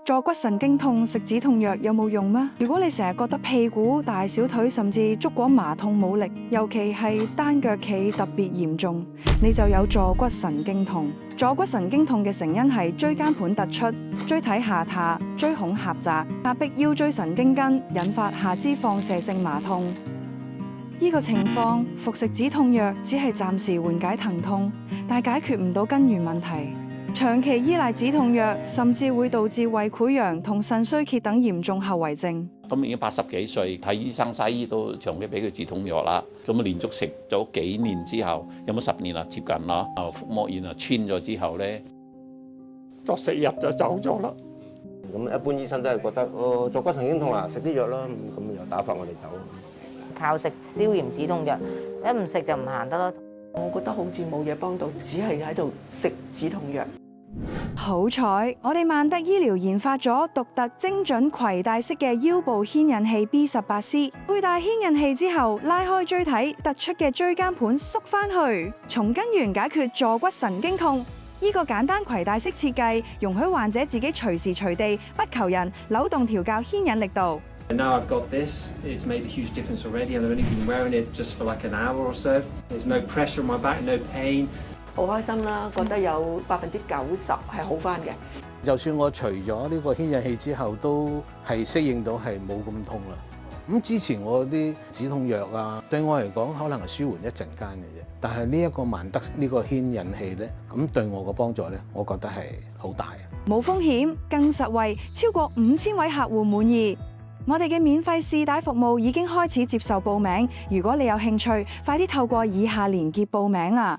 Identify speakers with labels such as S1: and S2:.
S1: 坐骨神經痛食止痛藥有冇用咩？如果你成日覺得屁股、大小腿甚至足果麻痛冇力，尤其係單腳企特別嚴重，你就有坐骨神經痛。坐骨神經痛嘅成因係椎間盤突出、椎體下塌、椎孔狹窄，壓迫腰椎神經根，引發下肢放射性麻痛。呢個情況，服食止痛藥只係暫時緩解疼痛，但解決唔到根源問題。長期依賴止痛藥，甚至會導致胃潰瘍同腎衰竭等嚴重後遺症。
S2: 咁已經80幾歲，睇醫生西醫都長期俾佢止痛藥啦。咁啊連續食咗幾年之後，有冇10年啊？接近啦。腹膜炎啊穿咗之後咧，作4日就走咗啦。
S3: 咁一般醫生都係覺得，坐骨神經痛啊，食啲藥啦，咁又打發我哋走。
S4: 靠食消炎止痛藥，一唔食就唔行得咯。
S5: 我覺得好似冇嘢幫到，只係喺度食止痛藥。
S1: 好彩，我哋萬德醫療研發咗獨特精準攜帶式嘅腰部牽引器 B18C， 佩戴牽引器之後，拉開椎體，突出嘅椎間盤縮翻去，從根源解決坐骨神經痛。呢個簡單攜帶式設計，容許患者自己隨時隨地不求人扭動調校牽引力度。
S6: Now I've got this, it's made a huge difference already, and I've only been wearing it just for like an hour or so. There's no pressure on my back, no pain.
S5: 好開心啦，覺得有90%係好翻嘅。
S7: 就算我除咗呢個牽引器之後，都係適應到係冇咁痛啦。咁之前我啲止痛藥啊，對我嚟講可能係舒緩一陣間嘅啫。但係呢一個萬德呢個牽引器咧，咁對我個幫助咧，我覺得係好大。
S1: 冇風險，更實惠，超過5000位客戶滿意。我哋嘅免費試帶服務已經開始接受報名，如果你有興趣，快啲透過以下連結報名啦！